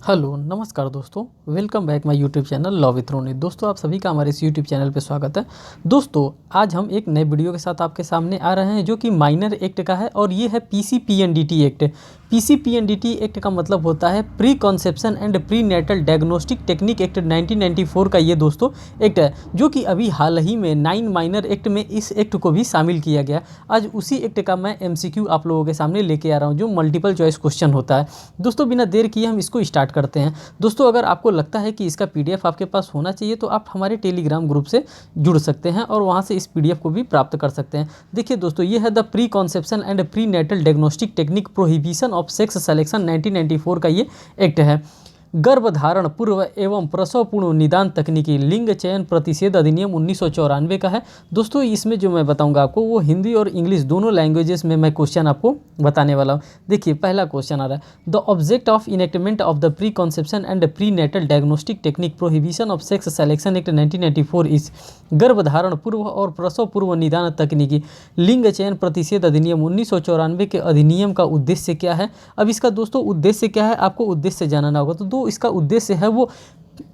Hello नमस्कार दोस्तों, welcome back my YouTube channel law with Ronit. दोस्तों आप सभी का हमारे इस यूट्यूब चैनल पे स्वागत है। दोस्तों आज हम एक नए वीडियो के साथ आपके सामने आ रहे हैं जो कि माइनर एक्ट का है और ये है पीसीपीएनडीटी एक्ट। पीसीपीएनडीटी एक्ट का मतलब होता है pre conception and pre natal diagnostic technique act 1994 का ये दोस्तों एक्ट है, जो कि अभी हाल ही में 9 माइनर एक्ट में इस एक्ट को भी शामिल किया गया। आज उसी एक्ट का मैं एमसीक्यू आप लोगों के सामने लेके आ रहा हूँ, जो मल्टीपल चॉइस क्वेश्चन होता है। दोस्तों बिना देर किए हम इसको स्टार्ट करते हैं। दोस्तों अगर आपको लगता है कि इसका पीडीएफ आपके पास होना चाहिए तो आप हमारे टेलीग्राम ग्रुप से जुड़ सकते हैं और वहां से इस पीडीएफ को भी प्राप्त कर सकते हैं। देखिए दोस्तों, ये है the pre conception and pre natal diagnostic technique prohibition of sex selection 1994 का ये एक्ट है। गर्भधारण पूर्व एवं प्रसव पूर्व निदान तकनीकी लिंग चयन प्रतिषेध अधिनियम 1994 का है। दोस्तों इसमें जो मैं बताऊंगा आपको वो हिंदी और इंग्लिश दोनों लैंग्वेजेस में मैं क्वेश्चन आपको बताने वाला हूं। देखिए पहला क्वेश्चन आ रहा है, the object of enactment of the pre conception and pre natal diagnostic technique prohibition of sex selection act 1994 इस गर्भधारण पूर्व और प्रसव पूर्व निदान तकनीकी लिंग चयन प्रतिषेध अधिनियम 1994 के अधिनियम का उद्देश्य क्या है। अब इसका दोस्तों उद्देश्य क्या है, आपको उद्देश्य जानना होगा। तो इसका उद्देश्य है वो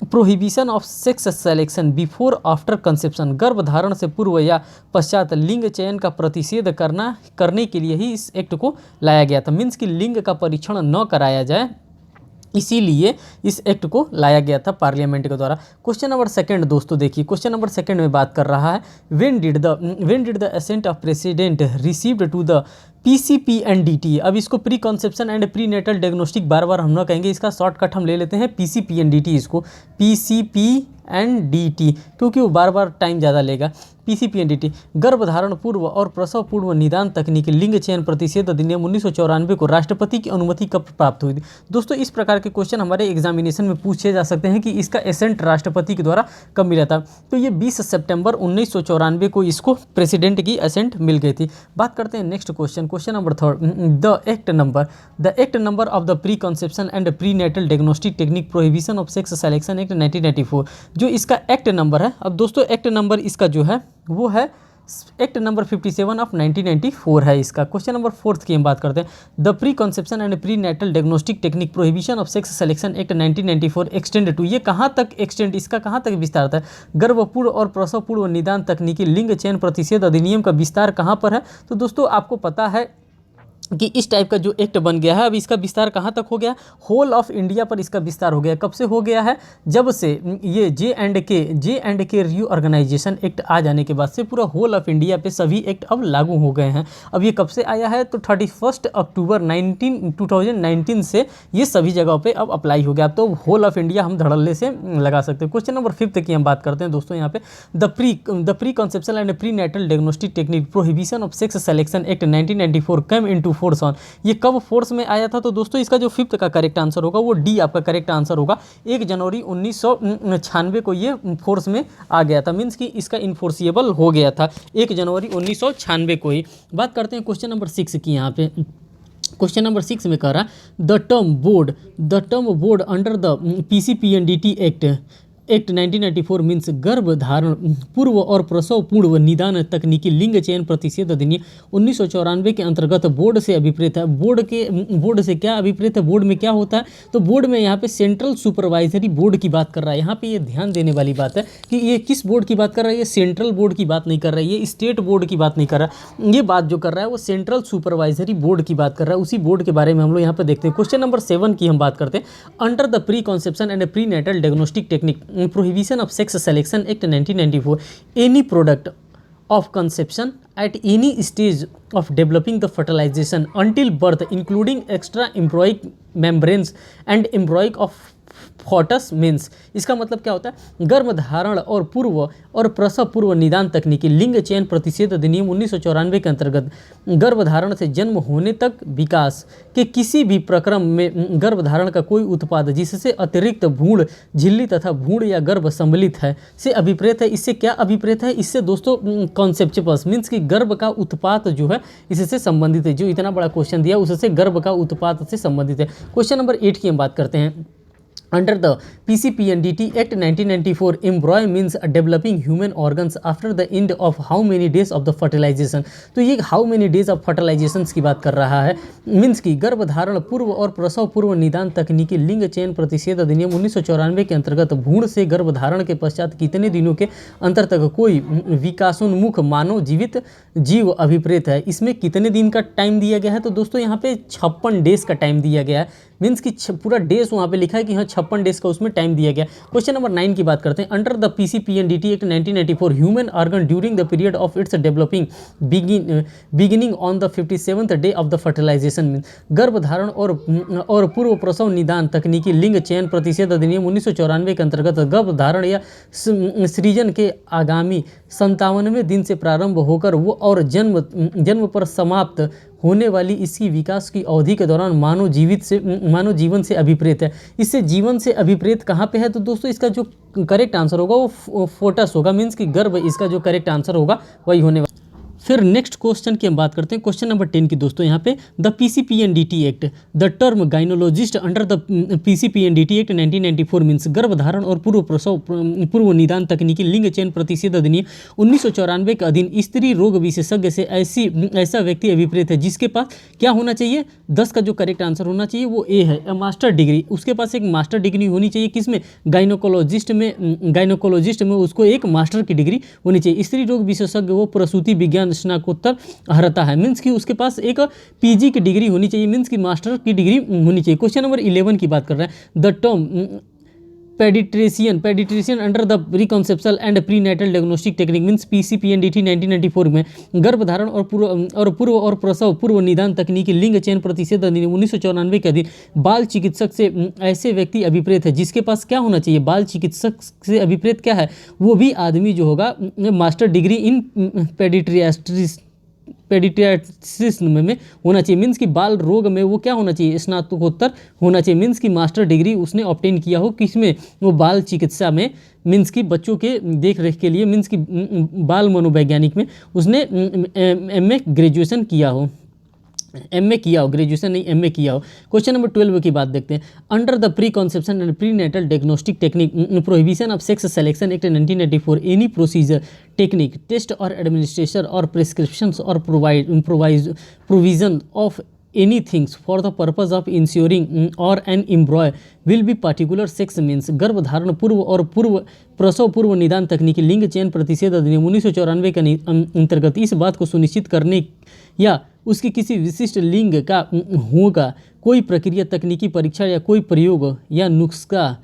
prohibition of sex selection before after conception, गर्भधारण से पूर्व या पश्चात लिंग चयन का प्रतिषेध करने के लिए ही इस एक्ट को लाया गया था। मीन्स कि लिंग का परीक्षण न कराया जाए, इसीलिए इस एक्ट को लाया गया था पार्लियामेंट के द्वारा। क्वेश्चन नंबर सेकंड दोस्तों देखिए, क्वेश्चन नंबर सेकंड में बात कर रहा है when did the assent of president received to the PCPNDT. अब इसको pre conception and pre natal diagnostic बार बार हम ना कहेंगे, इसका शॉर्टकट हम ले लेते हैं पीसीपीएनडीटी, इसको पीसीपीएनडीटी, क्योंकि वो बार बार टाइम ज़्यादा लेगा। पीसीपीएनडीटी गर्भधारण पूर्व और प्रसव पूर्व निदान तकनीकी लिंग चयन प्रतिषेध अधिनियम 1994 को राष्ट्रपति की अनुमति कब प्राप्त हुई थी। दोस्तों इस प्रकार के क्वेश्चन हमारे एग्जामिनेशन में पूछे जा सकते हैं कि इसका एसेंट राष्ट्रपति के द्वारा कब मिला था। तो ये 20 सितंबर 1994 को इसको प्रेसिडेंट की एसेंट मिल गई थी। बात करते हैं next question, question number third, the act number of the pre conception and pre natal diagnostic technique prohibition of sex selection act 1994, जो इसका एक्ट नंबर है। अब दोस्तों एक्ट नंबर इसका जो है वो है एक्ट नंबर 57 ऑफ 1994 है इसका। क्वेश्चन नंबर फोर्थ की हम बात करते हैं, the pre conception and pre natal diagnostic technique prohibition of sex selection act 1994 extend to, ये कहाँ तक एक्सटेंड, इसका कहाँ तक विस्तार था। गर्भपूर्व और प्रसव पूर्व निदान तकनीकी लिंग चयन प्रतिषेध अधिनियम का विस्तार कहाँ पर है। तो दोस्तों आपको पता है कि इस टाइप का जो एक्ट बन गया है, अब इसका विस्तार कहाँ तक हो गया, होल ऑफ इंडिया पर इसका विस्तार हो गया। कब से हो गया है, जब से ये J and K reorganisation act आ जाने के बाद से पूरा होल ऑफ इंडिया पे सभी एक्ट अब लागू हो गए हैं। अब ये कब से आया है, तो 31 अक्टूबर 2019 से ये सभी जगहों पे अब अप्लाई हो गया। तो होल ऑफ इंडिया हम धड़ल्ले से लगा सकते हैं। क्वेश्चन नंबर 5 की हम बात करते हैं दोस्तों, यहाँ पे the pre conception and pre natal diagnostic technique prohibition of sex selection act 1994 come into force on, ये कब फोर्स में आया था। तो दोस्तों इसका जो 5th का करेक्ट आंसर होगा वो डी आपका करेक्ट आंसर होगा। 1 जनवरी 1996 को ये फोर्स में आ गया था, मीन्स कि इसका इन्फोर्सिएबल हो गया था 1 जनवरी 1996 को ही। बात करते हैं क्वेश्चन नंबर 6 की। यहाँ पे क्वेश्चन नंबर 6 में कह रहा है the term board under the PCPNDT act 1994 means गर्भधारण पूर्व और प्रसव पूर्व निदान तकनीकी लिंग चयन प्रतिषेध अधिनियम 1994 के अंतर्गत बोर्ड से अभिप्रेत है। बोर्ड से क्या अभिप्रेत है, बोर्ड में क्या होता है। तो बोर्ड में यहाँ पे सेंट्रल सुपरवाइजरी बोर्ड की बात कर रहा है। यहाँ पे ये ध्यान देने वाली बात है कि ये किस बोर्ड की बात कर रहा है, ये सेंट्रल बोर्ड की बात नहीं कर रहा है, ये स्टेट बोर्ड की बात नहीं कर रहा है। ये बात जो कर रहा है वो सेंट्रल सुपरवाइजरी बोर्ड की बात कर रहा है। उसी बोर्ड के बारे में हम लोग यहाँ पे देखते हैं। क्वेश्चन नंबर 7 की हम बात करते हैं, under the pre conception and pre natal diagnostic technique prohibition of sex selection act 1994, any product of conception at any stage of developing the fertilization until birth including extra embryonic membranes and embryonic of foetus means, इसका मतलब क्या होता है, गर्भधारण और पूर्व और प्रसव पूर्व निदान तकनीकी लिंग चयन प्रतिषेध अधिनियम 1994 के अंतर्गत गर्भधारण से जन्म होने तक विकास के किसी भी प्रक्रम में गर्भधारण का कोई उत्पाद जिससे अतिरिक्त भ्रूण झिल्ली तथा भ्रूण या गर्भ सम्मिलित है से अभिप्रेत है। इससे क्या अभिप्रेत है, इससे दोस्तों कॉन्सेप्चुअस मीन्स कि गर्भ का उत्पाद जो है इससे संबंधित है। जो इतना बड़ा क्वेश्चन दिया उससे गर्भ का उत्पाद से संबंधित है। क्वेश्चन नंबर 8 की हम बात करते हैं, Under the PCPNDT Act 1994, embryo means developing human organs after the end of how many days of the fertilization। तो ये how many days of fertilizations की बात कर रहा है। मीन्स की गर्भधारण पूर्व और प्रसव पूर्व निदान तकनीकी लिंग चयन प्रतिषेध अधिनियम 1994 के अंतर्गत भ्रूण से गर्भधारण के पश्चात कितने दिनों के अंतर तक कोई विकासोन्मुख मानव जीवित जीव अभिप्रेत है, इसमें कितने दिन का टाइम दिया गया है। तो दोस्तों यहाँ पे 56 डेज का टाइम दिया गया है। मीन्स कि पूरा डेज वहाँ पे लिखा है कि हाँ 56 डेज का उसमें टाइम दिया गया। क्वेश्चन नंबर 9 की बात करते हैं। Under the PCPNDT act 1994 human organ during the period of its developing beginning on the 57th day of the fertilisation. Mean गर्भधारण और पूर्व प्रसव निदान तकनीकी लिंग चयन प्रतिषेध अधिनियम 1994 के अंतर्गत गर्भधारण या सृजन के आगामी 57वें दिन से प्रारंभ होकर वो और जन्म पर समाप्त होने वाली इसकी विकास की अवधि के दौरान मानव जीवन से अभिप्रेत है। इससे जीवन से अभिप्रेत कहाँ पे है। तो दोस्तों इसका जो करेक्ट आंसर होगा वो फोटस होगा। मीन्स कि गर्भ इसका जो करेक्ट आंसर होगा वही होने वाला। फिर नेक्स्ट क्वेश्चन की हम बात करते हैं। क्वेश्चन नंबर 10 की दोस्तों यहाँ पे the PCPNDT act the term gynaecologist under the PCPNDT act 1994 means गर्भधारण और पूर्व प्रसव पूर्व निदान तकनीकी लिंग चयन प्रतिषेध अधिनियम 1994 के अधीन स्त्री रोग विशेषज्ञ से ऐसा व्यक्ति अभिप्रेत है जिसके पास क्या होना चाहिए। 10 का जो करेक्ट आंसर होना चाहिए वो ए है, मास्टर डिग्री। उसके पास एक मास्टर डिग्री होनी चाहिए किसमें, गाइनोकोलॉजिस्ट में उसको एक मास्टर की डिग्री होनी चाहिए। स्त्री रोग विशेषज्ञ वो प्रसूति विज्ञान स्नातकोत्तर हरता है। मीन्स कि उसके पास एक PG की डिग्री होनी चाहिए। मीन्स कि मास्टर की डिग्री होनी चाहिए। क्वेश्चन नंबर 11 की बात कर रहे हैं। The term paediatrician under the preconceptional and prenatal diagnostic technique means PCPNDT 1994 में गर्भधारण और पूर्व और प्रसव पूर्व निदान तकनीकी लिंग चयन प्रतिषेध अधिनियम 1994 के अधीन बाल चिकित्सक से ऐसे व्यक्ति अभिप्रेत है जिसके पास क्या होना चाहिए। बाल चिकित्सक से अभिप्रेत क्या है, वो भी आदमी जो होगा मास्टर डिग्री इन पेडिट्रियाट्रिक्स में होना चाहिए। मीन्स कि बाल रोग में वो क्या होना चाहिए, स्नातकोत्तर होना चाहिए। मीन्स कि मास्टर डिग्री उसने ऑब्टेन किया हो किसमें, वो बाल चिकित्सा में। मीन्स कि बच्चों के देख रेख के लिए, मीन्स कि बाल मनोवैज्ञानिक में उसने MA ग्रेजुएशन किया हो, MA किया हो, ग्रेजुएशन नहीं MA किया हो। क्वेश्चन नंबर 12 की बात देखते हैं। Under the pre conception and pre natal diagnostic technique prohibition of sex selection act 1994 any procedure technique test और एडमिनिस्ट्रेशन और प्रिस्क्रिप्शंस और provision of anything for the purpose of ensuring or an embryo will be particular sex means गर्भधारण पूर्व और प्रसव पूर्व निदान तकनीकी लिंग चयन प्रतिषेध अधिनियम 1994 के अंतर्गत इस बात को सुनिश्चित करने या उसके किसी विशिष्ट लिंग का होगा कोई प्रक्रिया, तकनीकी परीक्षा या कोई प्रयोग या नुस्खा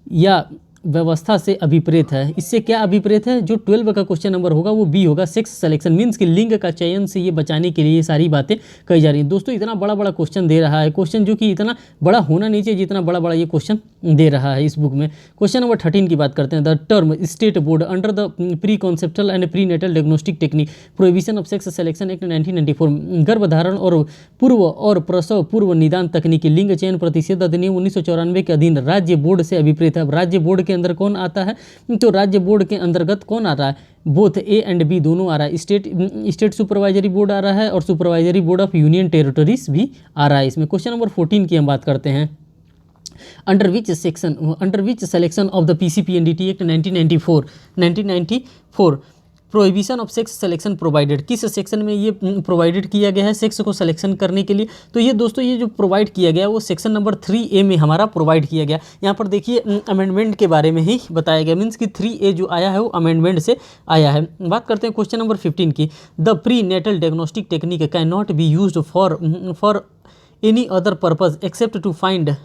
या व्यवस्था से अभिप्रेत है। इससे क्या अभिप्रेत है? जो 12 का क्वेश्चन नंबर होगा वो बी होगा, सेक्स सिलेक्शन मीन्स कि लिंग का चयन से ये बचाने के लिए ये सारी बातें कही जा रही हैं। दोस्तों इतना बड़ा बड़ा क्वेश्चन दे रहा है, क्वेश्चन जो कि इतना बड़ा होना नहीं चाहिए जितना बड़ा बड़ा ये क्वेश्चन दे रहा है इस बुक में। क्वेश्चन नंबर 13 की बात करते हैं। The term state board under the preconceptual and pre natal diagnostic technique prohibition of sex selection act 1994 गर्भधारण और पूर्व और प्रसव पूर्व निदान तकनीकी लिंग चयन प्रतिषेध अधिनियम 1994 के अधीन राज्य बोर्ड से अभिप्रेत है। राज्य बोर्ड के अंदर कौन आता है? तो राज्य बोर्ड के अंतर्गत कौन आ रहा है? बोथ ए एंड बी दोनों आ रहा है। स्टेट सुपरवाइजरी बोर्ड आ रहा है और supervisory board of union territories भी आ रहा है इसमें। क्वेश्चन नंबर 14 की हम बात करते हैं। Under which selection of the PCPNDT act 1994 prohibition of sex selection provided, किस सेक्शन में ये प्रोवाइडेड किया गया है सेक्स को सिलेक्शन करने के लिए? तो ये दोस्तों ये जो प्रोवाइड किया गया वो सेक्शन नंबर 3A में हमारा प्रोवाइड किया गया। यहाँ पर देखिए अमेंडमेंट के बारे में ही बताया गया, मीन्स कि 3A जो आया है वो अमेंडमेंट से आया है। बात करते हैं क्वेश्चन नंबर 15 की। The pre natal diagnostic technique can not be used for any other purpose except to find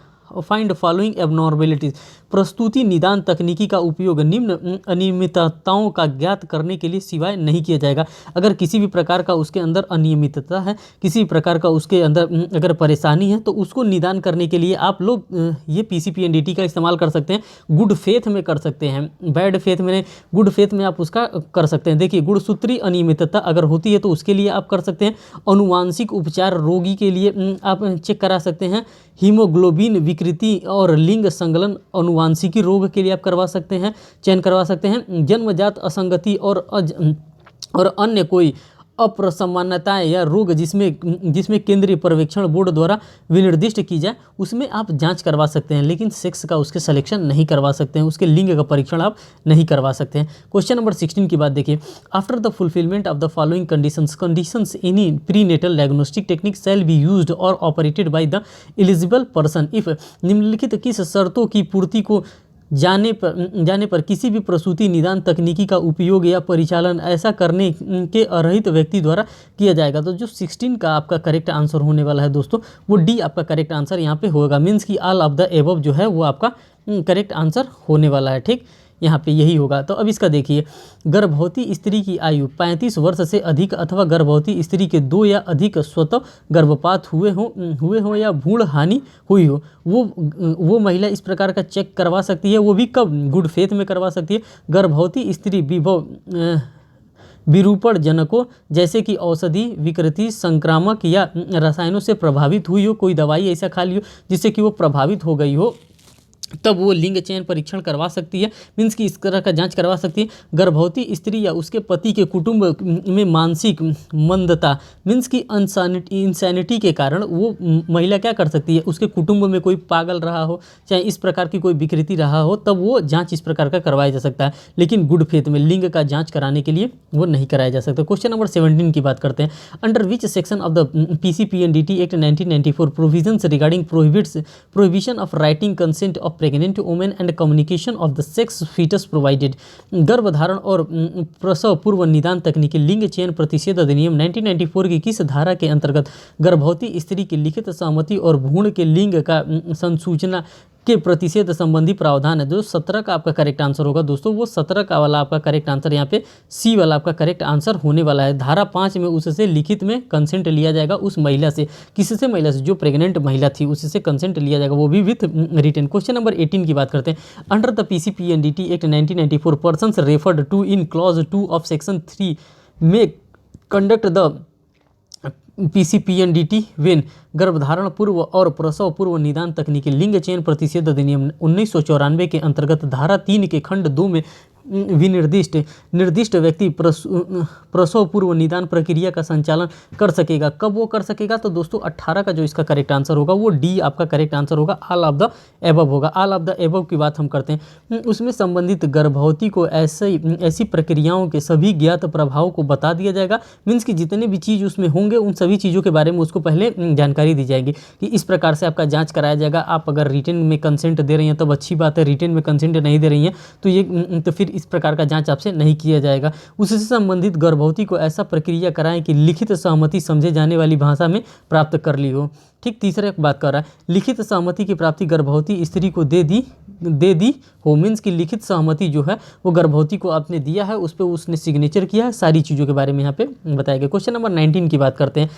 following abnormalities. प्रस्तुति निदान तकनीकी का उपयोग निम्न अनियमितताओं का ज्ञात करने के लिए सिवाय नहीं किया जाएगा। अगर किसी भी प्रकार का उसके अंदर अनियमितता है, किसी प्रकार का उसके अंदर अगर परेशानी है तो उसको निदान करने के लिए आप लोग ये PCPNDT का इस्तेमाल कर सकते हैं। गुड फेथ में कर सकते हैं, बैड फेथ में, गुड फेथ में आप उसका कर सकते हैं। देखिए गुणसूत्री अनियमितता अगर होती है तो उसके लिए आप कर सकते हैं। अनुवांशिक उपचार रोगी के लिए आप चेक करा सकते हैं। हीमोग्लोबिन विकृति और लिंग संगलन अनुवांशिकी रोग के लिए आप करवा सकते हैं, चयन करवा सकते हैं। जन्मजात असंगति और अन्य कोई अप्रसमानताएं या रोग जिसमें केंद्रीय पर्यवेक्षण बोर्ड द्वारा विनिर्दिष्ट की जाए उसमें आप जांच करवा सकते हैं, लेकिन सेक्स का उसके सिलेक्शन नहीं करवा सकते हैं, उसके लिंग का परीक्षण आप नहीं करवा सकते हैं। क्वेश्चन नंबर 16 की बात देखिए, after the fulfilment of the following conditions any prenatal diagnostic technique shall be used और operated by the eligible person if निम्नलिखित किस शर्तों की पूर्ति को जाने पर किसी भी प्रसूति निदान तकनीकी का उपयोग या परिचालन ऐसा करने के अरहित व्यक्ति द्वारा किया जाएगा। तो जो 16 का आपका करेक्ट आंसर होने वाला है दोस्तों, वो डी आपका करेक्ट आंसर यहाँ पे होगा। मीन्स कि ऑल ऑफ द एबव जो है वो आपका करेक्ट आंसर होने वाला है। ठीक, यहाँ पे यही होगा। तो अब इसका देखिए, गर्भवती स्त्री की आयु 35 वर्ष से अधिक अथवा गर्भवती स्त्री के 2 या अधिक स्वतः गर्भपात हुए हो या भ्रूण हानि हुई हो, वो महिला इस प्रकार का चेक करवा सकती है। वो भी कब? गुड फेथ में करवा सकती है। गर्भवती स्त्री विरूपण जनकों जैसे कि औषधि, विकृति, संक्रामक या रसायनों से प्रभावित हुई हो, कोई दवाई ऐसा खा ली हो जिससे कि वो प्रभावित हो गई हो, तब वो लिंग चयन परीक्षण करवा सकती है। मीन्स कि इस तरह का जांच करवा सकती है। गर्भवती स्त्री या उसके पति के कुटुंब में मानसिक मंदता मीन्स कि इंसैनिटी के कारण वो महिला क्या कर सकती है, उसके कुटुंब में कोई पागल रहा हो, चाहे इस प्रकार की कोई विकृति रहा हो, तब वो जांच इस प्रकार का करवाया जा सकता है। लेकिन गुड फेथ में लिंग का जांच कराने के लिए वो नहीं कराया जा सकता। क्वेश्चन नंबर 17 की बात करते हैं। Under which section of the PCPNDT act 1994 provisions regarding prohibition of writing consent of pregnant women and communication of the sex foetus provided. गर्भधारण और प्रसव पूर्व निदान तकनीकी लिंग चयन प्रतिषेध अधिनियम 1994 की किस धारा के अंतर्गत गर्भवती स्त्री की लिखित सहमति और भ्रूण के लिंग का संसूचना के प्रतिषेध संबंधी प्रावधान है? जो 17 का आपका करेक्ट आंसर होगा दोस्तों, वो 17 का वाला आपका करेक्ट आंसर यहाँ पे सी वाला आपका करेक्ट आंसर होने वाला है। धारा 5 में उससे लिखित में कंसेंट लिया जाएगा, उस महिला से, किससे? महिला से, जो प्रेग्नेंट महिला थी उससे कंसेंट लिया जाएगा, वो भी विथ रिटन। क्वेश्चन नंबर 18 की बात करते हैं। Under the PCPNDT act 1994 persons referred to in clause 2 of section 3 में कंडक्ट द PCPNDT वेन गर्भधारण पूर्व और प्रसव पूर्व निदान तकनीकी लिंग चयन प्रतिषेध अधिनियम 1994 के अंतर्गत धारा 3 के खंड 2 में निर्दिष्ट व्यक्ति प्रसव पूर्व निदान प्रक्रिया का संचालन कर सकेगा। कब वो कर सकेगा? तो दोस्तों 18 का जो इसका करेक्ट आंसर होगा वो डी आपका करेक्ट आंसर होगा, ऑल ऑफ द एबव होगा। ऑल ऑफ द एबव की बात हम करते हैं, उसमें संबंधित गर्भवती को ऐसी प्रक्रियाओं के सभी ज्ञात प्रभावों को बता दिया जाएगा। मीन्स कि जितने भी चीज़ उसमें होंगे उन सभी चीज़ों के बारे में उसको पहले जानकारी दी जाएगी कि इस प्रकार से आपका जाँच कराया जाएगा। आप अगर रिटन में कंसेंट दे रही हैं तब अच्छी बात है, रिटन में कंसेंट नहीं दे रही हैं तो फिर इस प्रकार का जांच आपसे नहीं किया जाएगा। उससे संबंधित गर्भवती को ऐसा प्रक्रिया कराएं कि लिखित सहमति समझे जाने वाली भाषा में प्राप्त कर ली हो। ठीक, तीसरा एक बात कर रहा है, लिखित सहमति की प्राप्ति गर्भवती स्त्री को दे दी हो। मीन्स की लिखित सहमति जो है वो गर्भवती को आपने दिया है, उस पर उसने सिग्नेचर किया है, सारी चीज़ों के बारे में यहाँ पे बताया गया। क्वेश्चन नंबर 19 की बात करते हैं।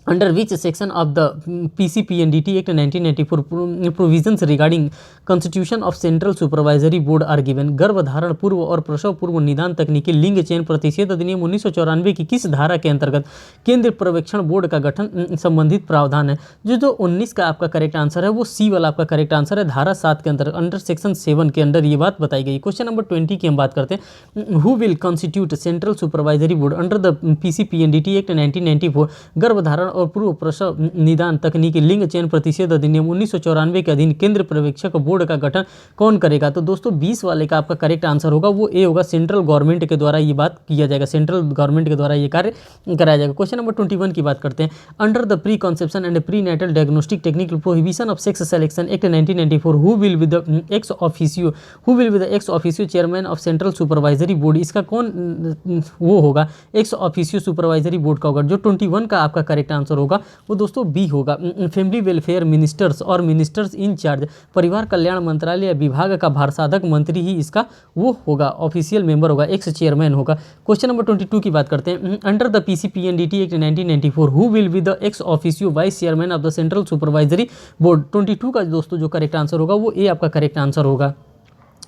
Under which section of the PCPNDT act 1994 provisions regarding constitution of central supervisory board are given. गर्भधारण पूर्व और प्रसव पूर्व निदान तकनीकी लिंग चयन प्रतिषेध अधिनियम 1994 की किस धारा के अंतर्गत केंद्रीय पर्यवेक्षण बोर्ड का गठन संबंधित प्रावधान है? जो 19 का आपका करेक्ट आंसर है वो सी वाला आपका करेक्ट आंसर है। धारा 7 के अंदर अंडर सेक्शन 7 के अंदर ये बात बताई गई। क्वेश्चन नंबर 20 की हम बात करते हैं। Who will constitute central supervisory board under the PCPNDT act 1994। गर्भधारण और पूर्व प्रसव निदान तकनीकी लिंग चयन प्रतिषेध अधिनियम 1994 के अधीन केंद्र पर्यवेक्षक बोर्ड का गठन कौन करेगा? तो दोस्तों 20 वाले का आपका करेक्ट आंसर होगा वो ए होगा। सेंट्रल गवर्नमेंट के द्वारा ये बात किया जाएगा, सेंट्रल गवर्नमेंट के द्वारा ये कार्य कराया जाएगा। क्वेश्चन नंबर 21 की बात करते हैं। Under the pre conception and pre natal diagnostic technique prohibition of sex selection act 1994 who will be the ex officio chairman of central supervisory board? इसका कौन वो होगा? एक्स ऑफिसियो सुपरवाइजरी बोर्ड का होगा। जो 21 का आपका करेक्ट आंसर होगा वो दोस्तों बी होगा। फैमिली वेलफेयर मिनिस्टर्स और मिनिस्टर्स इन चार्ज परिवार कल्याण मंत्रालय विभाग का भारसाधक मंत्री ही इसका वो होगा, ऑफिशियल मेंबर होगा, एक्स चेयरमैन होगा। क्वेश्चन नंबर 22 की बात करते हैं। Under the PCPNDT act 1994 who will be the ex officio vice chairman of the central supervisory board? 22 का दोस्तों जो करेक्ट आंसर होगा वो ए आपका करेक्ट आंसर होगा।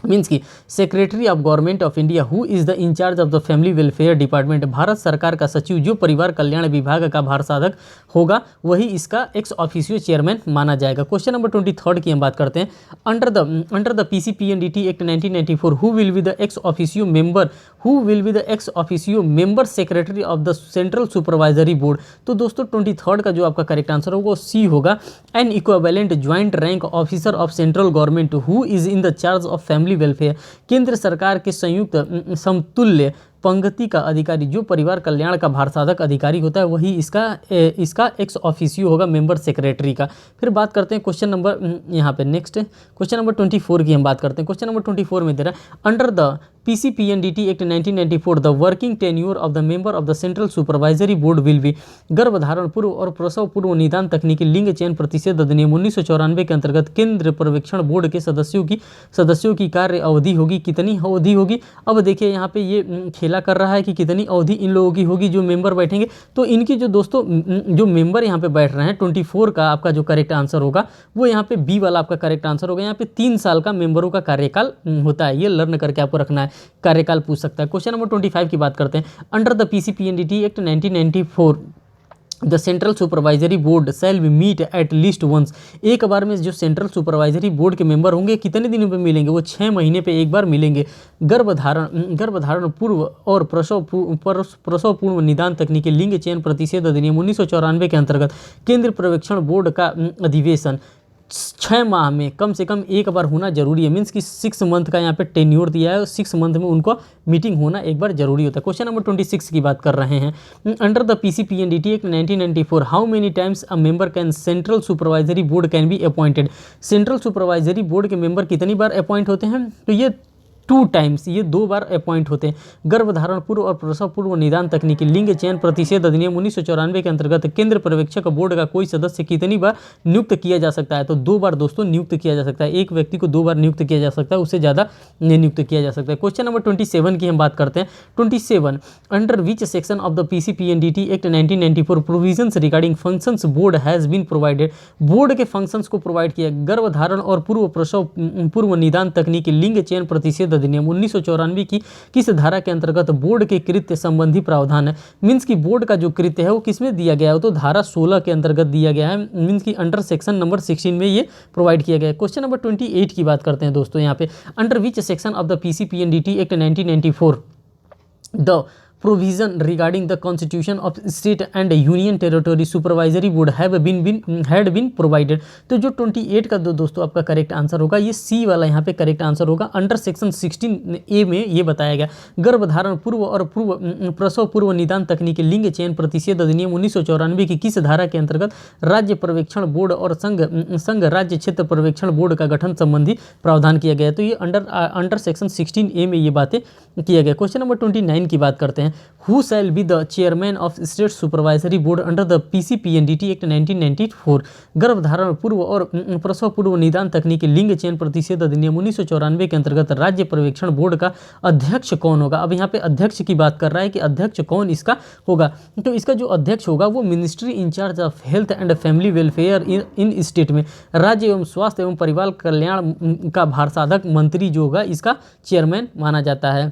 मीन्स की secretary of government of India who is the in charge of the family welfare department. Bharat सरकार का सचिव जो परिवार कल्याण विभाग का भारसाधक होगा वही इसका एक्स ऑफिसियो चेयरमैन माना जाएगा। क्वेश्चन नंबर 23 की हम बात करते हैं। Under the PCPNDT act 1994 who will be the ex officio member who will be the x officio member secretary of the central supervisory board. तो दोस्तों 23 का जो आपका करेक्ट आंसर होगा वो सी होगा। N equivalent joint rank officer of central government who is in the charge of family welfare. केंद्र सरकार के संयुक्त समतुल्य पंक्ति का अधिकारी जो परिवार कल्याण का भारसाधक अधिकारी होता है वही इसका एक्स ऑफिशियो होगा मेंबर सेक्रेटरी का। फिर बात करते हैं क्वेश्चन नंबर यहाँ पे नेक्स्ट क्वेश्चन नंबर 24 की हम बात करते हैं। क्वेश्चन नंबर 24 में दे रहा है under the PCPNDT act 1994 the working tenure of the member of the central supervisory board will be. गर्भधारण पूर्व और प्रसव पूर्व निदान तकनीकी लिंग चयन प्रतिशत अधिनियम 1994 के अंतर्गत केंद्र पर्यवेक्षण बोर्ड के सदस्यों की कार्य अवधि होगी। कितनी अवधि होगी? अब देखिए यहाँ पे ये खेला कर रहा है कि कितनी अवधि इन लोगों की होगी जो मेंबर बैठेंगे। तो इनकी जो दोस्तों जो मेंबर यहाँ पे बैठ रहे हैं 24 का आपका जो करेक्ट आंसर होगा वो यहाँ पे बी वाला आपका करेक्ट आंसर होगा। यहाँ पे 3 साल का मेंबरों का कार्यकाल होता है, ये लर्न करके आपको रखना है, कार्यकाल पूछ सकता है। क्वेश्चन नंबर 25 की बात करते हैं। Under the PCPNDT act 1994 the central supervisory board shall be meet at least once. एक बार में जो सेंट्रल सुपरवाइजरी बोर्ड के मेंबर होंगे कितने दिनों पे मिलेंगे? वो 6 महीने पे एक बार मिलेंगे। गर्भधारण पूर्व और प्रसव पूर्व निदान तकनीकी लिंग चयन प्रतिषेध अधिनियम 1994 के अंतर्गत केंद्रीय पर्यवेक्षण बोर्ड का अधिवेशन 6 माह में कम से कम एक बार होना जरूरी है। मीन्स कि 6 मंथ का यहाँ पे टेन्योर दिया है, 6 मंथ में उनको मीटिंग होना एक बार जरूरी होता है। क्वेश्चन नंबर 26 की बात कर रहे हैं। Under the PCPNDT act 1994 how many times a member can central supervisory board can be appointed. Central supervisory board के मेंबर कितनी बार अपॉइंट होते हैं? तो ये 2 टाइम्स, ये 2 बार अपॉइंट होते हैं। गर्भधारण पूर्व और प्रसव पूर्व निदान तकनीकी लिंग चयन प्रतिषेध अधिनियम 1994 के अंतर्गत केंद्र पर्यवेक्षक बोर्ड का कोई सदस्य कितनी बार नियुक्त किया जा सकता है? तो 2 बार दोस्तों नियुक्त किया जा सकता है। एक व्यक्ति को 2 बार नियुक्त किया जा सकता है, उससे ज़्यादा नहीं नियुक्त किया जा सकता है। क्वेश्चन नंबर 27 की हम बात करते हैं। 27 under which section of the PCPNDT act 1994 provisions regarding functions board has been provided. Board के फंक्शंस को प्रोवाइड किया। गर्भधारण और पूर्व प्रसव पूर्व निदान तकनीकी लिंग चयन प्रतिषेध अधिनियम 1994 की किस धारा के अंतर्गत बोर्ड के कृत्य संबंधी प्रावधान है? मीन्स की बोर्ड का जो कृत्य है वो किसमें दिया गया है? तो धारा 16 के अंतर्गत दिया गया है। मीन्स की अंडर सेक्शन नंबर 16 में ये प्रोवाइड किया गया है। क्वेश्चन नंबर 28 की बात करते हैं दोस्तों। यहाँ पे under which section of the PCPNDT act 1994 the provision regarding the constitution of state and union territory supervisory board had been provided। तो जो 28 का दोस्तों आपका करेक्ट आंसर होगा ये सी वाला यहाँ पे करेक्ट आंसर होगा। अंडर सेक्शन 16A में ये बताया गया गर्भधारण पूर्व और प्रसव पूर्व निदान तकनीकी लिंग चयन प्रतिषेध अधिनियम 1994 की किस धारा के अंतर्गत राज्य पर्यवेक्षण बोर्ड और संघ राज्य क्षेत्र पर्यवेक्षण बोर्ड का गठन संबंधी प्रावधान किया गया। तो ये अंडर सेक्शन 16A में ये बातें किया गया। क्वेश्चन नंबर 29 की बात करते हैं। Who shall be the chairman of state supervisory board under the PCPNDT act 1994? गर्भधारण पूर्व और प्रसव पूर्व निदान तकनीकी लिंग चयन प्रतिषेध अधिनियम 1994 के अंतर्गत राज्य पर्यवेक्षण बोर्ड का अध्यक्ष कौन होगा? अब यहाँ पे अध्यक्ष की बात कर रहा है कि अध्यक्ष कौन इसका होगा। तो इसका जो अध्यक्ष होगा वो ministry in charge of health and family welfare in state में राज्य एवं स्वास्थ्य एवं परिवार कल्याण का भारसाधक मंत्री जो होगा इसका चेयरमैन माना जाता है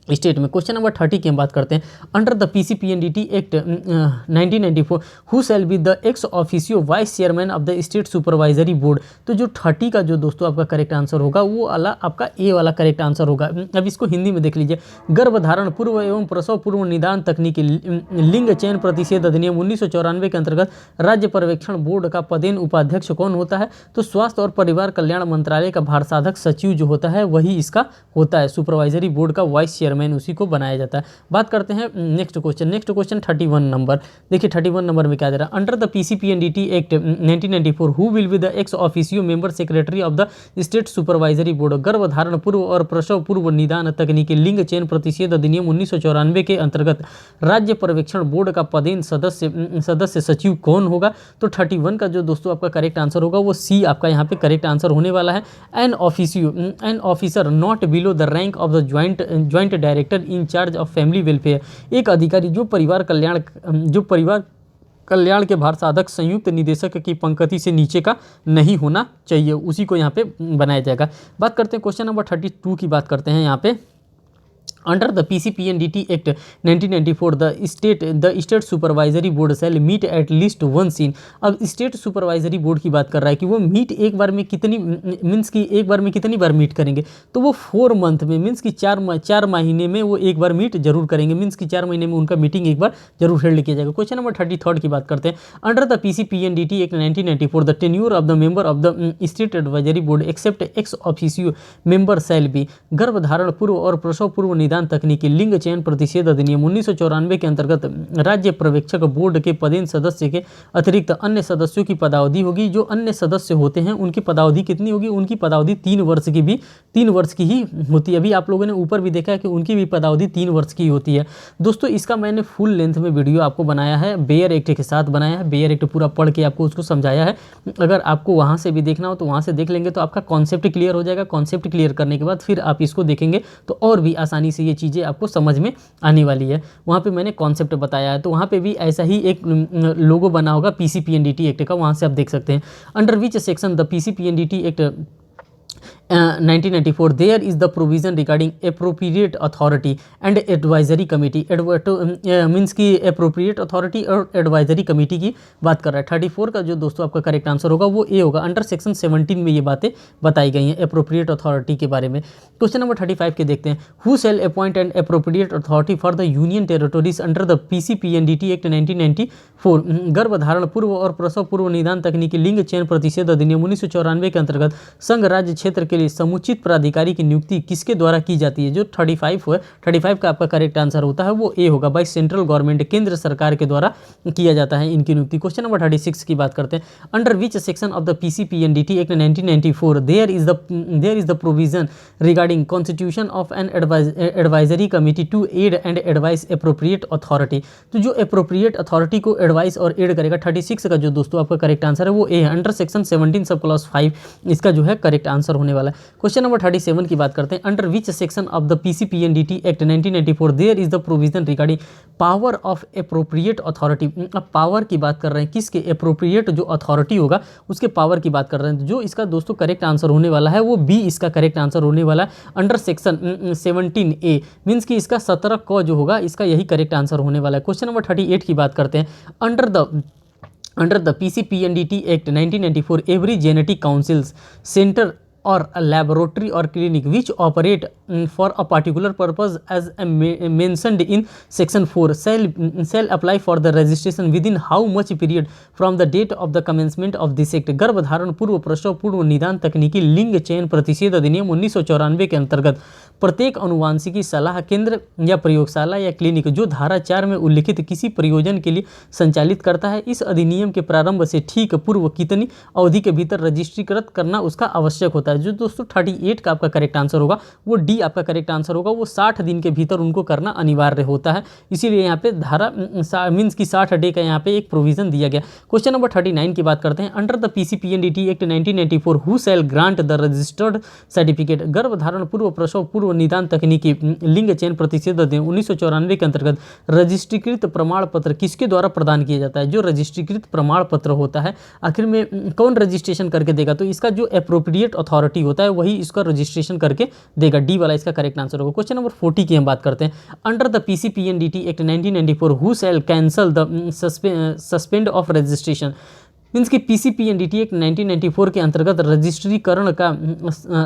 स्टेट में। क्वेश्चन नंबर 30 की हम बात करते हैं। Under the PCPNDT act 1994 who shall be the ex officio vice chairman of the state supervisory board. तो जो 30 का जो दोस्तों आपका करेक्ट आंसर होगा वो वाला आपका ए वाला करेक्ट आंसर होगा। अब इसको हिंदी में देख लीजिए। गर्भधारण पूर्व एवं प्रसव पूर्व निदान तकनीकी लिंग चयन प्रतिषेध अधिनियम 1994 के अंतर्गत राज्य पर्यवेक्षण बोर्ड का पदेन उपाध्यक्ष कौन होता है? तो स्वास्थ्य और परिवार कल्याण मंत्रालय का भारसाधक सचिव जो होता है वही इसका होता है। सुपरवाइजरी बोर्ड का वाइस चेयरमैन उसी को बनाया जाता है। बात करते हैं नेक्स्ट क्वेश्चन 31 नंबर। देखिए 31 नंबर में क्या दे रहा है। Under the PCPNDT act 1994 who will be the x officio member secretary of the state supervisory board. गर्भधारण पूर्व और प्रसव पूर्व निदान तकनीकी लिंग चयन प्रतिषेध अधिनियम 1994 के अंतर्गत राज्य पर्यवेक्षण बोर्ड का पदेन सदस्य सचिव कौन होगा? तो 31 का जो दोस्तों आपका करेक्ट आंसर होगा वो सी आपका यहाँ पे करेक्ट आंसर होने वाला है। An officer not below the rank of the joint director in charge of family welfare. एक अधिकारी जो परिवार कल्याण के भारसाधक संयुक्त निदेशक की पंक्ति से नीचे का नहीं होना चाहिए, उसी को यहाँ पे बनाया जाएगा। बात करते हैं क्वेश्चन नंबर 32 की बात करते हैं यहाँ पे। Under the PCPNDT Act 1994, the state supervisory board shall meet at least once in। अब स्टेट सुपरवाइजरी बोर्ड की बात कर रहा है कि वो मीट एक बार में कितनी मीन्स की एक बार में कितनी बार मीट करेंगे, तो वो 4 मंथ में मीन्स की 4 महीने में वो एक बार मीट जरूर करेंगे, मीन्स की 4 महीने में उनका मीटिंग एक बार जरूर हेल्ड किया जाएगा। क्वेश्चन नंबर 33 की बात करते हैं। Under the PCPNDT Act 1994, the tenure of the member of the state advisory board except ex officio member shall be. गर्भधारण पूर्व और प्रसव पूर्व निदान तकनीकी लिंग चयन प्रतिषेध अधिनियम 1994 के अंतर्गत राज्य पर्यवेक्षक बोर्ड के पदेन सदस्य के अतिरिक्त अन्य सदस्यों की पदावधि होगी। जो अन्य सदस्य होते हैं उनकी पदावधि कितनी होगी, उनकी पदावधि 3 वर्ष की भी 3 वर्ष की ही होती है। अभी आप लोगों ने ऊपर भी देखा है कि उनकी भी पदावधि 3 वर्ष की होती है। दोस्तों इसका मैंने फुल लेंथ में वीडियो आपको बनाया है, बेयर एक्ट के साथ बनाया है, बेयर एक्ट पूरा पढ़ के आपको उसको समझाया है। अगर आपको वहाँ से भी देखना हो तो वहाँ से देख लेंगे तो आपका कॉन्सेप्ट क्लियर हो जाएगा। कॉन्सेप्ट क्लियर करने के बाद फिर आप इसको देखेंगे तो और भी आसानी से ये चीज़ें आपको समझ में आने वाली है। वहाँ पे मैंने कॉन्सेप्ट बताया है, तो वहाँ पे भी ऐसा ही एक लोगो बना होगा PCPNDT एक्ट का, वहाँ से आप देख सकते हैं। Under which section the PCPNDT act 1994 there is the provision regarding appropriate authority and advisory committee। Means की appropriate authority और advisory committee की बात कर रहा है। 34 का जो दोस्तों आपका करेक्ट आंसर होगा वो ए होगा। अंडर सेक्शन 17 में ये बातें बताई गई हैं appropriate authority के बारे में। क्वेश्चन नंबर 35 के देखते हैं। Who shall appoint an appropriate authority for the union territories under the PCPNDT Act 1994। गर्भधारण पूर्व और प्रसव पूर्व निदान तकनीकी लिंग चयन प्रतिषेध अधिनियम 1994 के अंतर्गत संघ राज्य क्षेत्र के लिए समुचित प्राधिकारी की नियुक्ति किसके द्वारा की जाती है। जो 35 है, 35 का आपका करेक्ट आंसर होता है वो ए होगा। बाय सेंट्रल गवर्नमेंट, केंद्र सरकार के द्वारा किया जाता है इनकी नियुक्ति। क्वेश्चन नंबर 36 की बात करते हैं। Under which section of the PCPNDT Act 1994 there is the provision regarding constitution of an advisory committee to aid and advise appropriate authority. तो जो एप्रोप्रिएट अथॉरिटी को एडवाइस और एड करेगा, 36 का जो दोस्तों आपका करेक्ट आंसर है वो ए है। अंडर सेक्शन 17 सब क्लॉज 5 इसका जो है करेक्ट आंसर होने वाला है। क्वेश्चन नंबर 37 की बात करते हैं। Under which section of the PCPNDT Act 1994 there is the provision regarding power of appropriate authority. अब पावर की बात कर रहे हैं किसके, एप्रोप्रिएट जो अथॉरिटी होगा उसके पावर की बात कर रहे हैं। जो इसका दोस्तों करेक्ट आंसर होने वाला है वो बी इसका करेक्ट आंसर होने वाला है। अंडर सेक्शन 17A मीन्स कि इसका 17 क जो होगा इसका यही करेक्ट आंसर होने वाला है। क्वेश्चन नंबर 38 की बात करते हैं। Under the PCPNDT Act 1994 every genetic councils centre or a laboratory or clinic which operate for a particular purpose as mentioned in section 4 shall apply for the registration within how much period from the date of the commencement of this act। गर्भधारण पूर्व प्रसव पूर्व निदान तकनीकी लिंग चयन प्रतिषेध अधिनियम 1994 के अंतर्गत प्रत्येक अनुवांशिकी सलाह केंद्र या प्रयोगशाला या क्लिनिक जो धारा 4 में उल्लिखित किसी प्रयोजन के लिए संचालित करता है, इस अधिनियम के प्रारंभ से ठीक पूर्व कितनी अवधि के भीतर रजिस्ट्रीकृत करना उसका आवश्यक होता है। जो दोस्तों 38 का आपका करेक्ट आंसर होगा वो डी आपका करेक्ट आंसर होगा। वो 60 दिन के भीतर उनको करना अनिवार्य होता है, इसीलिए यहाँ पे धारा मीन्स की 60 डे का यहाँ पे एक प्रोविजन दिया गया। क्वेश्चन नंबर 39 की बात करते हैं। Under the PCPNDT Act 1994 who shell grant the registered certificate. गर्भधारण पूर्व प्रसव पूर्व निदान तकनीकी लिंग चयन प्रतिषेध अधिनियम 1994 के अंतर्गत रजिस्ट्रीकृत प्रमाण पत्र किसके द्वारा प्रदान किया जाता है। जो रजिस्ट्रीकृत प्रमाण पत्र होता है आखिर में कौन रजिस्ट्रेशन करके देगा, तो इसका जो एप्रोप्रिएट अथॉरिटी होता है वही इसका रजिस्ट्रेशन करके देगा। डी वाला इसका करेक्ट आंसर होगा। क्वेश्चन नंबर 40 की हम बात करते हैं। Under the PCPNDT Act 1994 who shell cancel the suspend of registration. Means कि PCPNDT Act 1994 के अंतर्गत रजिस्ट्रीकरण का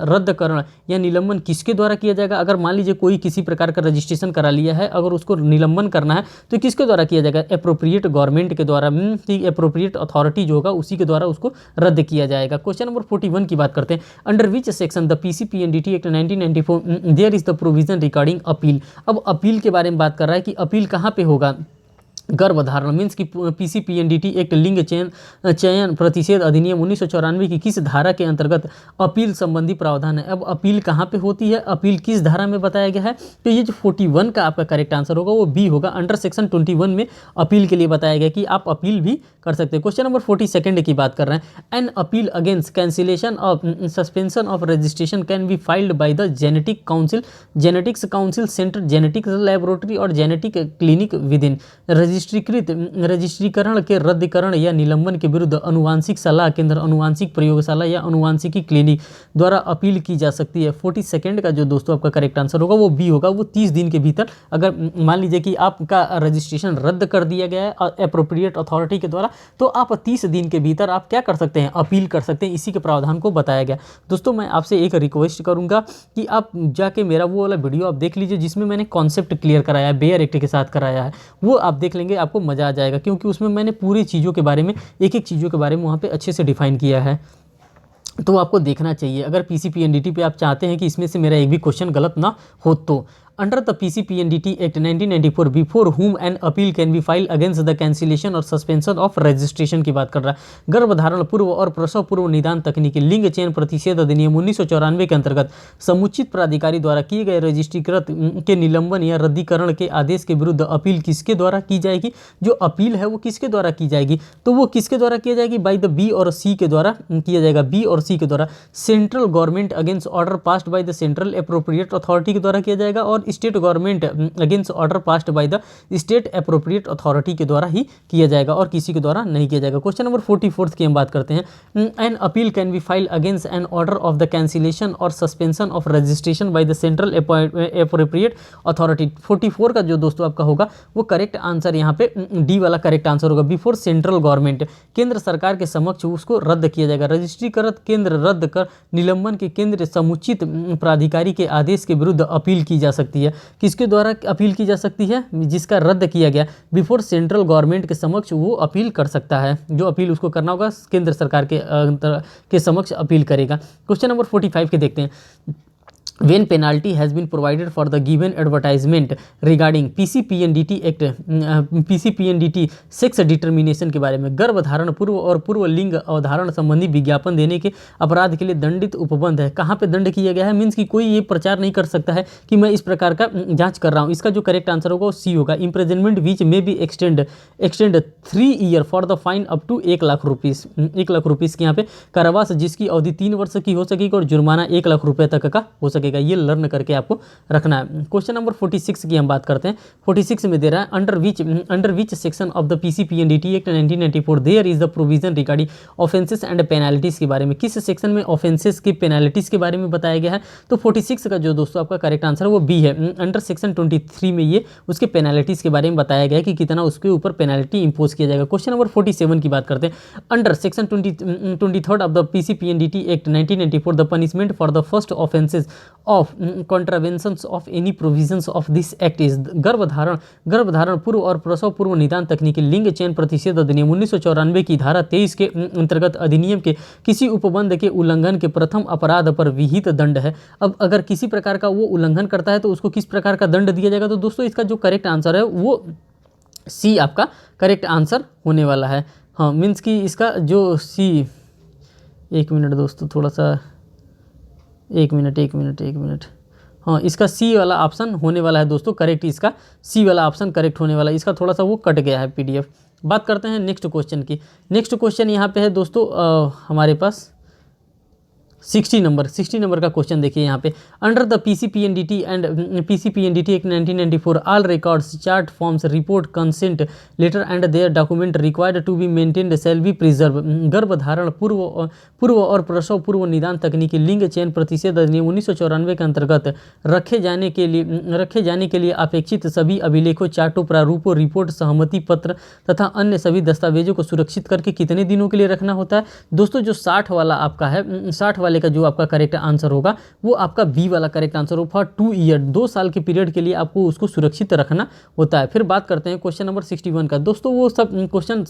रद्दकरण या निलंबन किसके द्वारा किया जाएगा। अगर मान लीजिए कोई किसी प्रकार का रजिस्ट्रेशन करा लिया है, अगर उसको निलंबन करना है तो किसके द्वारा किया जाएगा, एप्रोप्रिएट गवर्नमेंट के द्वारा, एप्रोप्रिएट अथॉरिटी जो होगा उसी के द्वारा उसको रद्द किया जाएगा। क्वेश्चन नंबर 41 की बात करते हैं। Under which section the PCPNDT Act 1994 there is the provision regarding appeal. अब अपील के बारे में बात कर रहा है कि अपील कहाँ पे होगा। गर्भधारण मीन्स की PCPNDT एक्ट लिंग चयन प्रतिषेध अधिनियम 1994 की किस धारा के अंतर्गत अपील संबंधी प्रावधान है। अब अपील कहाँ पे होती है, अपील किस धारा में बताया गया है, तो ये जो 41 का आपका करेक्ट आंसर होगा वो बी होगा। अंडर सेक्शन 21 में अपील के लिए बताया गया कि आप अपील भी कर सकते हैं। क्वेश्चन नंबर 42 की बात कर रहे हैं। An appeal against cancellation of suspension of registration can be filed by the genetic council, genetics council centre, genetics laboratory और जेनेटिक क्लिनिक विद इन। रजिस्ट्रीकरण के रद्दीकरण या निलंबन के विरुद्ध अनुवांशिक सलाह केंद्र, अनुवांशिक प्रयोगशाला या अनुवांशिकी क्लिनिक द्वारा अपील की जा सकती है। 42 का जो दोस्तों आपका करेक्ट आंसर होगा वो बी होगा। वो 30 दिन के भीतर, अगर मान लीजिए कि आपका रजिस्ट्रेशन रद्द कर दिया गया है एप्रोप्रिएट अथॉरिटी के द्वारा, तो आप 30 दिन के भीतर आप क्या कर सकते हैं, अपील कर सकते हैं। इसी के प्रावधान को बताया गया। दोस्तों मैं आपसे एक रिक्वेस्ट करूंगा कि आप जाके मेरा वो वाला वीडियो आप देख लीजिए जिसमें मैंने कॉन्सेप्ट क्लियर कराया है, बेयर एक्ट के साथ कराया है। वो आप देख लेंगे, आपको मज़ा आ जाएगा, क्योंकि उसमें मैंने पूरी चीज़ों के बारे में, एक एक चीज़ों के बारे में वहाँ पे अच्छे से डिफाइन किया है। तो आपको देखना चाहिए। अगर पीसीपीएनडीटी पे आप चाहते हैं कि इसमें से मेरा एक भी क्वेश्चन गलत ना हो तो under the PCPNDT act 1994 before whom an appeal can be file against the cancellation और सस्पेंशन ऑफ रजिस्ट्रेशन की बात कर रहा है। गर्भधारण पूर्व और प्रसव पूर्व निदान तकनीकी लिंग चयन प्रतिषेध अधिनियम 1994 के अंतर्गत समुचित प्राधिकारी द्वारा किए गए रजिस्ट्रीकृत के निलंबन या रद्दीकरण के आदेश के विरुद्ध अपील किसके द्वारा की जाएगी? जो अपील है वो किसके द्वारा की जाएगी? तो वो किसके द्वारा की जाएगी? बाई द बी और सी के द्वारा किया जाएगा। बी और सी के द्वारा central government against order passed by the central appropriate authority के द्वारा किया जाएगा, और state government against order passed by the state appropriate authority के द्वारा ही किया जाएगा, और किसी के द्वारा नहीं किया जाएगा। क्वेश्चन नंबर 44 की हम बात करते हैं। An appeal can be file against an order of the cancellation और suspension of registration by the central appropriate authority. 44 का जो दोस्तों आपका होगा वो करेक्ट आंसर यहाँ पे डी वाला करेक्ट आंसर होगा। बिफोर सेंट्रल गवर्नमेंट, केंद्र सरकार के समक्ष उसको रद्द किया जाएगा। रजिस्ट्रीकृत केंद्र रद्द कर निलंबन के केंद्र समुचित प्राधिकारी के आदेश के विरुद्ध अपील की जा सकती है। किसके द्वारा अपील की जा सकती है? जिसका रद्द किया गया, बिफोर सेंट्रल गवर्नमेंट के समक्ष वो अपील कर सकता है। जो अपील उसको करना होगा केंद्र सरकार के समक्ष अपील करेगा। क्वेश्चन नंबर 45 के देखते हैं। When penalty has been provided for the given advertisement regarding PCPNDT Act, PCPNDT sex determination के बारे में, गर्भधारण पूर्व और पूर्व लिंग अवधारण संबंधी विज्ञापन देने के अपराध के लिए दंडित उपबंध है। कहाँ पे दंड किया गया है? मीन्स कि कोई ये प्रचार नहीं कर सकता है कि मैं इस प्रकार का जांच कर रहा हूँ। इसका जो करेक्ट आंसर होगा वो सी होगा। Imprisonment which may be extend 3 year for the fine up to 1 lakh rupees. 1 lakh rupees के यहाँ पे कारावास जिसकी अवधि 3 वर्ष की हो सकेगी, और जुर्माना 1 लाख रुपये तक का हो सकेगा। ये लर्न करके आपको रखना है। क्वेश्चन नंबर 46 की हम बात करते हैं। 46 में दे रहा है under which section of the PCPNDT act 1994 there is the provision regarding offences and penalties के बारे में। किस सेक्शन में ऑफेंसेस की पेनाल्टीज के बारे में बताया गया है? तो 46 का जो दोस्तों आपका करेक्ट आंसर है वो बी है। अंडर सेक्शन 23 में ये उसके पेनाल्टीज के बारे में बताया गया है कि कितना उसके ऊपर पेनाल्टी इंपोज किया जाएगा। क्वेश्चन नंबर 47 की बात करते हैं। Under section 23 of the PCPNDT act 1994 the punishment for the first offences of contraventions of any provisions of this act is गर्भधारण पूर्व और प्रसव पूर्व निदान तकनीकी लिंग चयन प्रतिषेध अधिनियम 1994 की धारा 23 के अंतर्गत अधिनियम के किसी उपबंध के उल्लंघन के प्रथम अपराध पर विहित दंड है। अब अगर किसी प्रकार का वो उल्लंघन करता है तो उसको किस प्रकार का दंड दिया जाएगा? तो दोस्तों इसका जो करेक्ट आंसर है वो सी आपका करेक्ट आंसर होने वाला है। हाँ, मीन्स कि इसका जो सी, एक मिनट दोस्तों, थोड़ा सा एक मिनट। हाँ, इसका सी वाला ऑप्शन होने वाला है दोस्तों करेक्ट। इसका सी वाला ऑप्शन करेक्ट होने वाला है। इसका थोड़ा सा वो कट गया है पीडीएफ। बात करते हैं नेक्स्ट क्वेश्चन की। नेक्स्ट क्वेश्चन यहाँ पे है दोस्तों हमारे पास 60 नंबर का क्वेश्चन देखिए यहाँ पे। Under the PCPNDT act 1994 all records, chart, forms, report, consent letter and their document required to be maintained shall be preserve. गर्भधारण पूर्व और प्रसव पूर्व निदान तकनीकी लिंग चयन प्रतिषेध अधिनियम 1994 के अंतर्गत रखे जाने के लिए अपेक्षित सभी अभिलेखों, चार्टों, प्रारूपों, रिपोर्ट, सहमति पत्र तथा अन्य सभी दस्तावेजों को सुरक्षित करके कितने दिनों के लिए रखना होता है? दोस्तों जो 60 वाला आपका है, 60 वाले का जो आपका करेक्ट आंसर होगा वो आपका बी वाला करेक्ट आंसर होगा। फॉर 2 ईयर, 2 साल के पीरियड के लिए आपको उसको सुरक्षित रखना होता है। फिर बात करते हैं क्वेश्चन नंबर 61 का। दोस्तों वो सब क्वेश्चन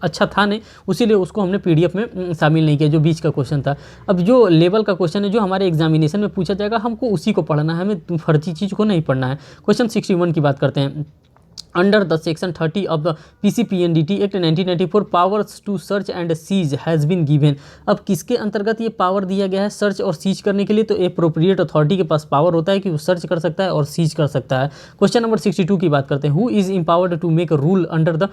अच्छा था नहीं, उसीलिए उसको हमने पीडीएफ में शामिल नहीं किया, जो बीच का क्वेश्चन था। अब जो लेवल का क्वेश्चन है जो हमारे एग्जामिनेशन में पूछा जाएगा, हमको उसी को पढ़ना है, हमें फर्जी चीज़ को नहीं पढ़ना है। क्वेश्चन 61 की बात करते हैं। Under the section 30 of the PCPNDT act 1994 powers to search and seize has been given. अब किसके अंतर्गत ये पावर दिया गया है सर्च और सीज करने के लिए? तो एप्रोप्रिएट अथॉरिटी के पास पावर होता है कि वो सर्च कर सकता है और सीज कर सकता है। क्वेश्चन नंबर 62 की बात करते हैं। Who is empowered to make rule under the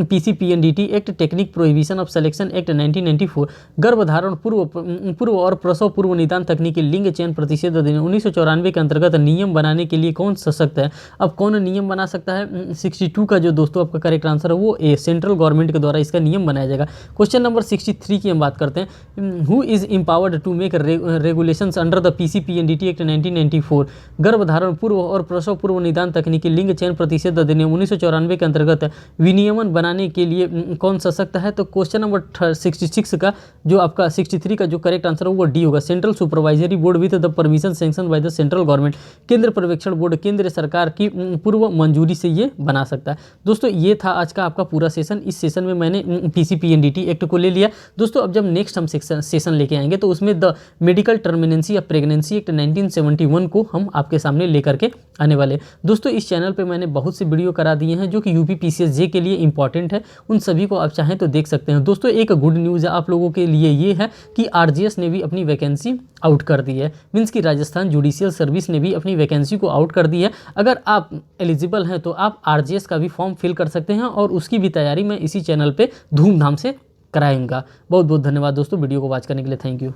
PCPNDT act technique prohibition of selection act 1994। गर्भधारण पूर्व और प्रसव पूर्व निदान तकनीकी लिंग चयन प्रतिषेध अधिनियम 1994 के अंतर्गत नियम बनाने के लिए कौन सशक्त है? अब कौन नियम बना सकता है? 62 का जो दोस्तों आपका करेक्ट आंसर है वो ए, सेंट्रल गवर्नमेंट के द्वारा इसका नियम बनाया जाएगा। क्वेश्चन नंबर 63 की हम बात करते हैं। Who is empowered to make regulations under the PCPNDT act 1994? गर्भधारण पूर्व और प्रसव पूर्व निदान तकनीकी लिंग चयन प्रतिषेध अधिनियम 1994 के अंतर्गत विनियमन बनाने के लिए कौन सशक्त है? तो क्वेश्चन नंबर 66 का जो आपका 63 का जो करेक्ट आंसर है वो डी होगा। Central supervisory board with the permission sanction bye the central government, केंद्र पर्यवेक्षण बोर्ड केंद्र सरकार की पूर्व मंजूरी से ये बना सकता है। दोस्तों ये था आज का आपका पूरा सेशन। इस सेशन में मैंने PCPNDT एक्ट को ले लिया। दोस्तों अब जब नेक्स्ट हम सेशन लेके आएंगे तो उसमें the medical termination of pregnancy act 1971 को हम आपके सामने लेकर के आने वाले। दोस्तों इस चैनल पे मैंने बहुत से वीडियो करा दिए हैं जो कि यूपी PCSJ के लिए इंपॉर्टेंट है, उन सभी को आप चाहें तो देख सकते हैं। दोस्तों एक गुड न्यूज़ आप लोगों के लिए ये है कि RGS ने भी अपनी वैकेंसी आउट कर दी है, मीन्स कि राजस्थान जुडिशियल सर्विस ने भी अपनी वैकेंसी को आउट कर दी है। अगर आप एलिजिबल हैं तो आप RGS का भी फॉर्म फिल कर सकते हैं और उसकी भी तैयारी मैं इसी चैनल पे धूमधाम से कराऊंगा। बहुत बहुत धन्यवाद दोस्तों वीडियो को वॉच करने के लिए। Thank you.